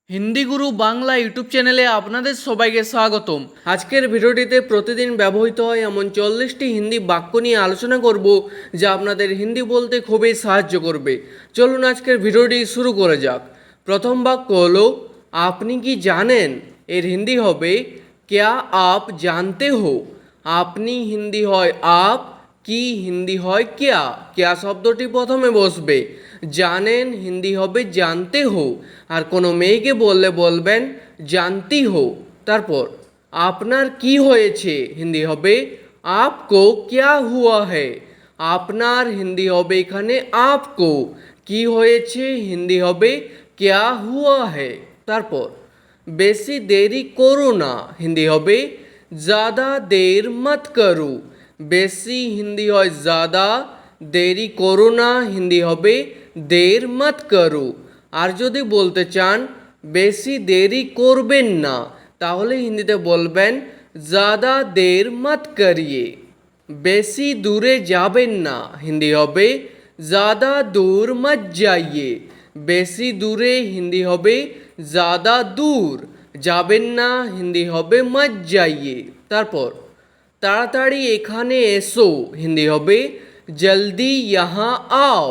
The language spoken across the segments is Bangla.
হিন্দি গুরু বাংলা ইউটিউব চ্যানেলে আপনাদের সবাইকে স্বাগতম। আজকের ভিডিওটিতে প্রতিদিন ব্যবহৃত হয় এমন 40টি হিন্দি বাক্য নিয়ে আলোচনা করব, যা আপনাদের হিন্দি বলতে খুবই সাহায্য করবে। চলুন আজকের ভিডিওটি শুরু করা যাক। প্রথম বাক্য হলো আপনি কি জানেন। এর হিন্দি হবে ক্যা আপ জানতে হো। আপনি হিন্দি হয় আপ, কি হিন্দি হয় ক্যা। ক্যা শব্দটি প্রথমে বসবে। জানেন হিন্দি হবে জানতে হো। আর কোনো মেয়েকে বললে বলবেন জানতি হো। তারপর আপনার কি হয়েছে হিন্দি হবে আপকো ক্যা হুয়া হে। আপনার হিন্দি হবে এখানে আপকো, কি হয়েছে হিন্দি হবে ক্যা হুয়া হে। তারপর বেশি দেরি করো না হিন্দি হবে ज़्यादा देर मत करो। বেশি হিন্দি হয় ज़्यादा, দেরি করো না হিন্দি হবে देर मत करो। আর যদি বলতে চান বেশি দেরি করবেন না, তাহলে হিন্দিতে বলবেন ज़्यादा देर मत करिए। বেশি দূরে যাবেন না হিন্দি হবে ज़्यादा दूर मत जाइए। বেশি দূরে হিন্দি হবে ज़्यादा दूर, যাবেন না হিন্দি হবে मत जाइए। তারপর তাড়াতাড়ি এখানে এসো হিন্দি হবে জলদি यहाँ आओ।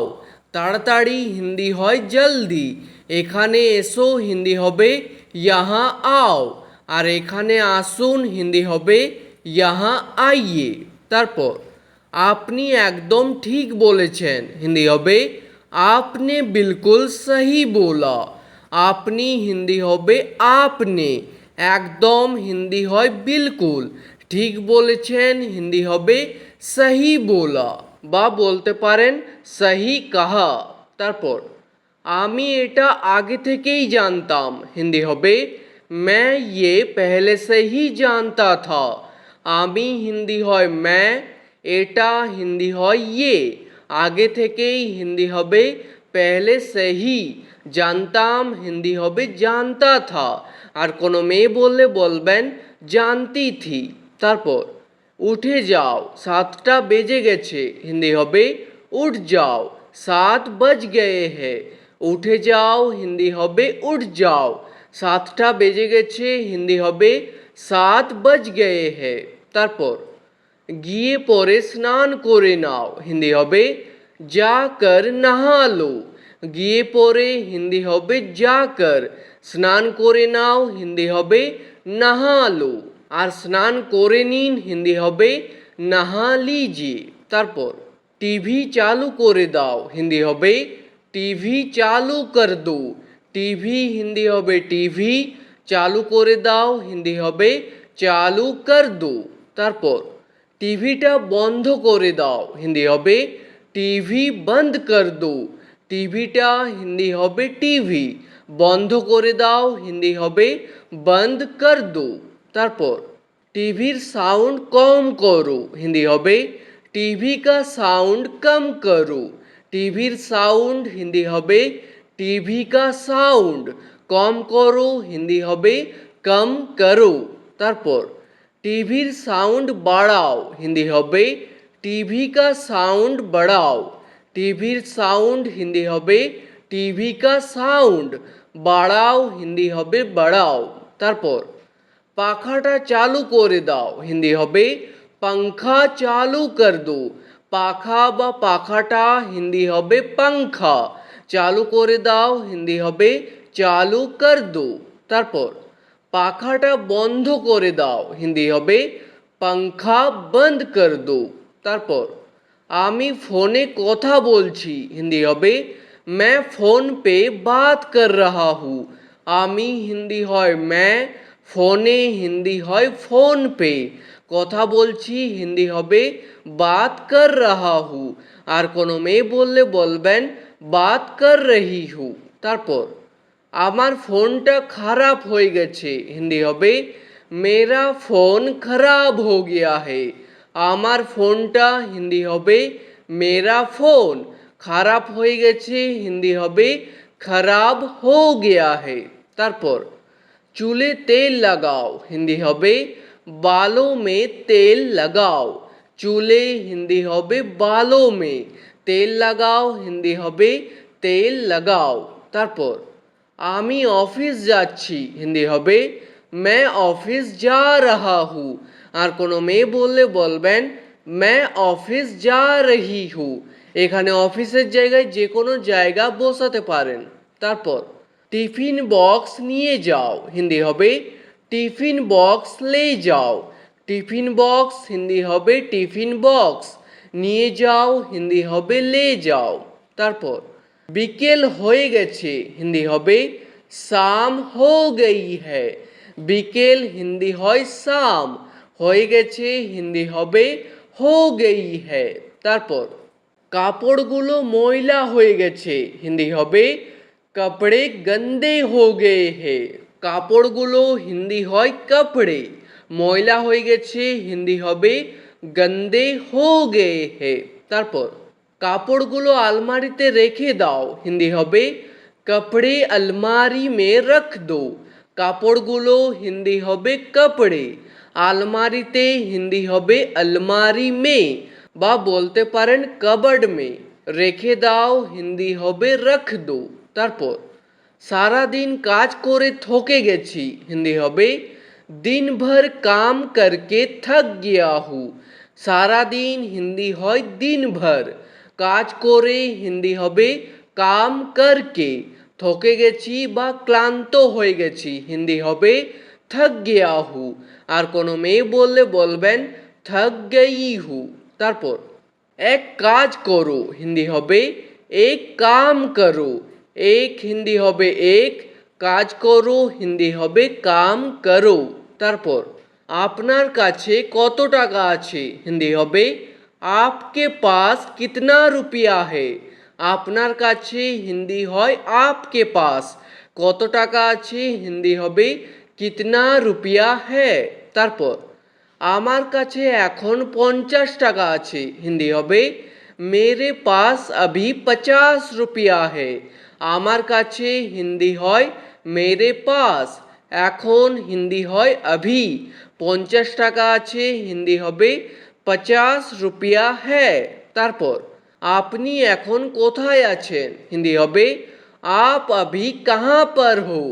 তাড়াতাড়ি হিন্দি হয় জলদি, এখানে এসো হিন্দি হবে यहाँ आओ। আর এখানে আসুন হিন্দি হবে यहाँ आइए। তারপর আপনি একদম ঠিক বলেছেন হিন্দি হবে आपने बिल्कुल सही बोला। আপনি হিন্দি হবে আপনে, একদম হিন্দি হয় বিলকুল, ঠিক বলেছেন হিন্দি হবে সহি बोला বা বলতে পারেন সহি কাহা। তারপর আমি এটা আগে থেকেই জানতাম হিন্দি হবে मैं ये पहले से ही जानता था। আমি হিন্দি হয় मैं, এটা হিন্দি হয় ये, আগে থেকেই হিন্দি হবে पहले से ही, জানতাম হিন্দি হবে জানতা থা। আর কোনো মেয়ে বললে বলবেন জানতি থি। তারপর উঠে যাও 7টা বেজে গেছে হিন্দি হবে উঠ যাও 7 बज गए हैं। উঠে যাও হিন্দি হবে উঠ যাও, 7টা বেজে গেছে হিন্দি হবে 7 बज गए हैं। তারপর গিয়ে পরে স্নান করে নাও হিন্দি হবে যাকর নাহা লো। গিয়ে পরে হিন্দি হবে যাকর, স্নান করে নাও হিন্দি হবে নাহা লো। আর স্নান করে নিন হিন্দি হবে নাহা লিজিয়ে। তারপর টিভি চালু করে দাও হিন্দি হবে টিভি চালু কর দো। টিভি হিন্দি হবে টিভি, চালু করে দাও হিন্দি হবে চালু কর দো। তারপর টিভিটা বন্ধ করে দাও হিন্দি হবে টিভি বন্ধ কর দো। টিভিটা হিন্দি হবে টিভি, বন্ধ করে দাও হিন্দি হবে বন্ধ কর দো। তারপর টিভির সাউন্ড কম করো হিন্দি হবে টিভি কা সাউন্ড কম করো। টিভির সাউন্ড হিন্দি হবে টিভি কা সাউন্ড, কম করো হিন্দি হবে কম করো। তারপর টিভির সাউন্ড বাড়াও হিন্দি হবে টিভি কা সাউন্ড বাড়াও। টিভির সাউন্ড হিন্দি হবে টিভি কা সাউন্ড, বাড়াও হিন্দি হবে বাড়াও। তারপর পাখাটা চালু করে দাও হিন্দি হবে पंखा चालू कर दो। পাখা বা পাখাটা হিন্দি হবে পাংখা, চালু করে দাও হিন্দি হবে চালু কর দো। তারপর পাখাটা বন্ধ করে দাও হিন্দি হবে পাংখা বন্ধ কর দো। তারপর আমি ফোনে কথা বলছি হিন্দি হবে मैं फ़ोन पे बात कर रहा हूँ। আমি হিন্দি হয় मैं, ফোনে হিন্দি হয় ফোন পে, কথা বলছি হিন্দি হবে বাত কর রাহা হু। আর কোনো মেয়ে বললে বলবেন বাত কর রহি হু। তারপর আমার ফোনটা খারাপ হয়ে গেছে হিন্দি হবে মেরা ফোন খারাপ হো গিয়া হে। আমার ফোনটা হিন্দি হবে মেরা ফোন, খারাপ হয়ে গেছে হিন্দি হবে খারাপ হো গিয়া হে। তারপর চুলে তেল লাগাও হিন্দি হবে বাलों में तेल लगाओ। চুলে হিন্দি হবে বাलों में, তেল লাগাও হিন্দি হবে তেল লাগাও। তারপর আমি অফিস যাচ্ছি হিন্দি হবে मैं ऑफिस जा रहा हूँ। আর কোনো মেয়ে বললে বলবেন मैं ऑफिस जा रही हूँ। এখানে অফিসের জায়গায় যে কোনো জায়গা বসাতে পারেন। তারপর টিফিন বক্স নিয়ে যাও হিন্দি হবে টিফিন বক্স ले যাও। টিফিন বক্স হিন্দি হবে টিফিন বক্স, নিয়ে যাও হিন্দি হবে ले যাও। তারপর বিকেল হয়ে গেছে হিন্দি হবে शाम हो गई है। বিকেল হিন্দি হয় শাম, হয়ে গেছে হিন্দি হবে हो गई है। তারপর কাপড়গুলো ময়লা হয়ে গেছে হিন্দি হবে कपड़े गंदे हो गए हैं। কাপড়গুলো হিন্দি হয় कपड़े, ময়লা হয়ে গেছে হিন্দি হবে गंदे हो गए हैं। তারপর কাপড়গুলো আলমারিতে রেখে দাও হিন্দি হবে कपड़े अलमारी में रख दो। কাপড়গুলো হিন্দি হবে कपड़े, আলমারিতে হিন্দি হবে अलमारी में বা বলতে পারেন কবার্ড মে। রেখে দাও হিন্দি হবে रख दो। তারপর সারাদিন কাজ করে থকে গেছি হিন্দি হবে दिन भर काम करके थक गया हूँ। সারাদিন হিন্দি হয় दिन भर, কাজ করে হিন্দি হবে কাম করকে, থকে গেছি বা ক্লান্ত হয়ে গেছি হিন্দি হবে থক গিয়া হু। আর কোনো মেয়ে বললে বলবেন থক গই হু। তারপর এক কাজ করো হিন্দি হবে এক কাম করো। এক হিন্দি হবে এক, কাজ করো হিন্দি হবে কাম করো। তারপর আপনার কাছে কত টাকা আছে হিন্দি হবে आपके पास कितना रुपया है। আপনার কাছে হিন্দি হয় आपके पास, কত টাকা আছে হিন্দি হবে कितना रुपया है। তারপর আমার কাছে এখন 50 টাকা আছে হিন্দি হবে मेरे पास अभी 50 रुपया है। আমার কাছে হিন্দি হয় मेरे पास, এখন হিন্দি হয় अभी। 50 টাকা আছে হিন্দি হবে 50 रुपया है। তারপর আপনি এখন কোথায় আছেন হিন্দি হবে आप अभी कहाँ पर हो।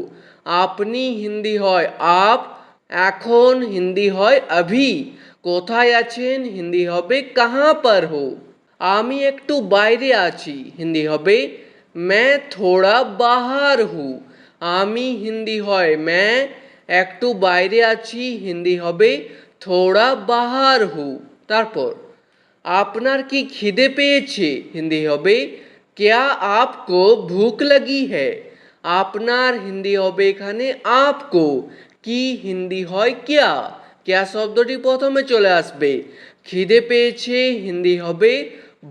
আপনি হিন্দি হয় आप, এখন হিন্দি হয় अभी। কোথায় আছেন হিন্দি হবে कहाँ पर हो। আমি একটু বাইরে আছি হিন্দি হবে मैं थोड़ा बाहर हूँ। আমি হিন্দি হয় मैं, একটু বাইরে আছি হিন্দি হবে थोड़ा बाहर हूँ। তারপর আপনার কি খিদে পেয়েছে হিন্দি হবে क्या आपको भूख लगी है। আপনার হিন্দি হবে এখানে आपको, কি হিন্দি হয় क्या, क्या শব্দটি প্রথমে চলে আসবে। খিদে পেয়েছে হিন্দি হবে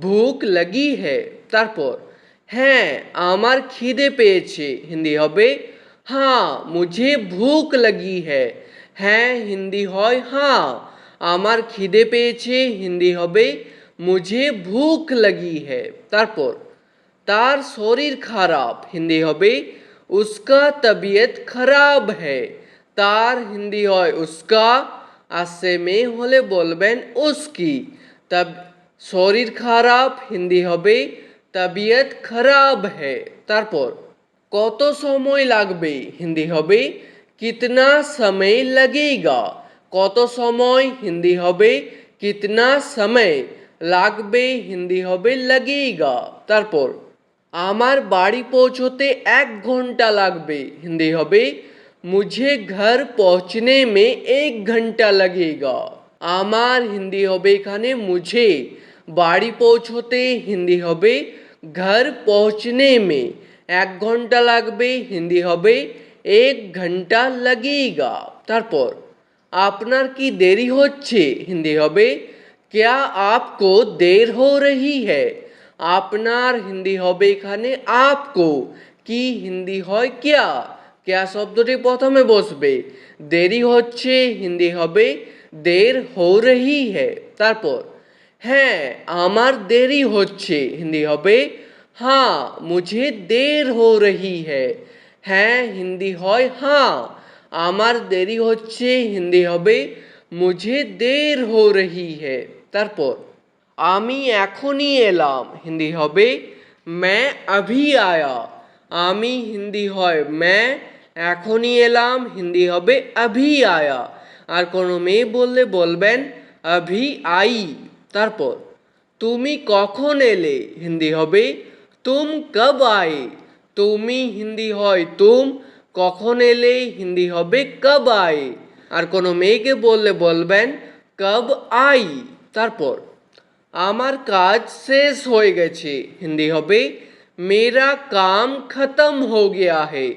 ভুক লাগি है। তারপর হ্যাঁ আমার খিদে পেয়েছে হিন্দি হবে हाँ मुझे भूख लगी है। হ্যাঁ হিন্দি হয় हाँ, আমার খিদে পেয়েছে হিন্দি হবে मुझे भूख लगी है। তারপর তার শরীর খারাপ হিন্দি হবে उसका तबीयत खराब है। তার হিন্দি হয় उसका, আর সে মেয়ে হলে বলবেন उसकी। তব শরীর খারাপ হিন্দি হবে तबीयत खराब है। তারপর কত সময় লাগবে হিন্দি হবে कितना समय लगेगा। কত সময় হিন্দি হবে कितना समय, লাগবে হিন্দি হবে लगेगा। তারপর আমার বাড়ি পৌঁছতে 1 ঘন্টা লাগবে হিন্দি হবে मुझे घर पहुंचने में 1 घंटा लगेगा। আমার হিন্দি হবে এখানে मुझे, বাড়ি পৌঁছতে হিন্দি হবে घर पहुंचने में 1 ঘন্টা লাগবে হিন্দি হবে 1 ঘন্টা लगेगा। তারপর আপনার কি দেরি হচ্ছে হিন্দি হবে क्या आपको देर हो रही है। আপনার হিন্দি হবে এখানে आपको, কি হিন্দি হয় क्या, क्या শব্দটি প্রথমে বসবে। দেরি হচ্ছে হিন্দি হবে देर हो रही है। তারপর হ্যাঁ আমার দেরি হচ্ছে হিন্দি হবে हाँ मुझे देर हो रही है। হ্যাঁ হিন্দি হয় हाँ, আমার দেরি হচ্ছে হিন্দি হবে मुझे देर हो रही है। তারপর আমি এখনই এলাম হিন্দি হবে मैं अभी आया। আমি হিন্দি হয় मैं এখনই এলাম হিন্দি হবে अभी आया। আর কোনো মেয়ে বললে বলবেন अभी आई। তারপর তুমি কখন এলে হিন্দি হবে तुम कब आए। তুমি হিন্দি হয় तुम, কখন এলে হিন্দি হবে कब आए। আর কোনো মেয়েকে বললে বলবেন कब आई। তারপর আমার কাজ শেষ হয়ে গেছে হিন্দি হবে मेरा काम खत्म हो गया है।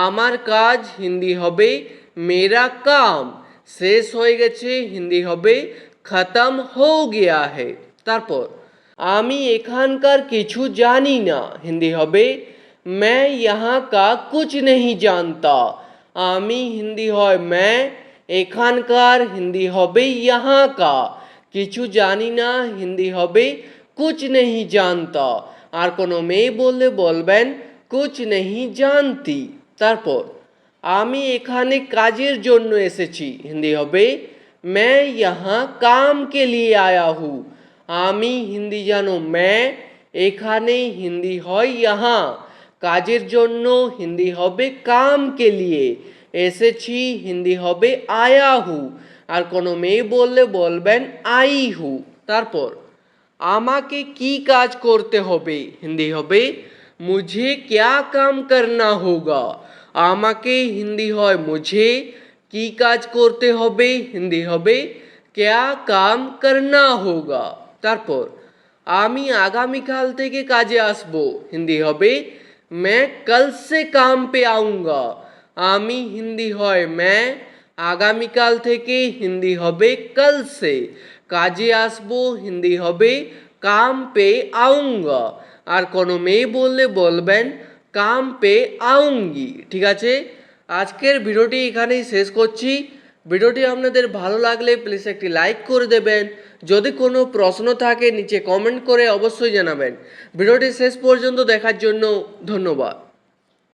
আমার কাজ হিন্দি হবে मेरा काम, শেষ হয়ে গেছে হিন্দি হবে खत्म हो गया है। তারপর আমি এখানকার কিছু জানি না হিন্দি হবে मैं यहाँ का कुछ नहीं जानता। আমি হিন্দি হয় मैं, এখানকার হিন্দি হবে यहाँ का, কিছু জানি না হিন্দি হবে कुछ नहीं जानता। আর কোনো মেয়ে বললে বলবেন कुछ नहीं जानती। তারপর আমি এখানে কাজের জন্য এসেছি হিন্দি হবে मैं यहाँ काम के लिए आया हूँ। আমি হিন্দি জানো मैं, এখানে হিন্দি হয় यहाँ, কাজের জন্য হিন্দি হবে काम के लिए, এসেছি হিন্দি হবে आया हूँ। আর কোনো মেয়ে বললে বলবেন आई हूँ। তারপর আমাকে কি কাজ করতে হবে হিন্দি হবে मुझे क्या काम करना होगा। আমাকে হিন্দি হয় मुझे, কি কাজ করতে হবে হিন্দি হবে क्या काम करना होगा। তারপর আমি আগামীকাল থেকে কাজে আসব হিন্দি হবে मैं कल से काम पे आऊँगा। আমি হিন্দি হয় मैं, আগামীকাল থেকে হিন্দি হবে कल से, কাজে আসবো হিন্দি হবে काम पे आऊँगा। আর কোনো মেয়ে বললে বলবেন काम पे आऊँगी। ঠিক আছে, আজকের ভিডিওটি এখানেই শেষ করছি। ভিডিওটি আপনাদের ভালো লাগলে প্লিজ একটি লাইক করে দেবেন। যদি কোনো প্রশ্ন থাকে নিচে কমেন্ট করে অবশ্যই জানাবেন। ভিডিওটি শেষ পর্যন্ত দেখার জন্য ধন্যবাদ।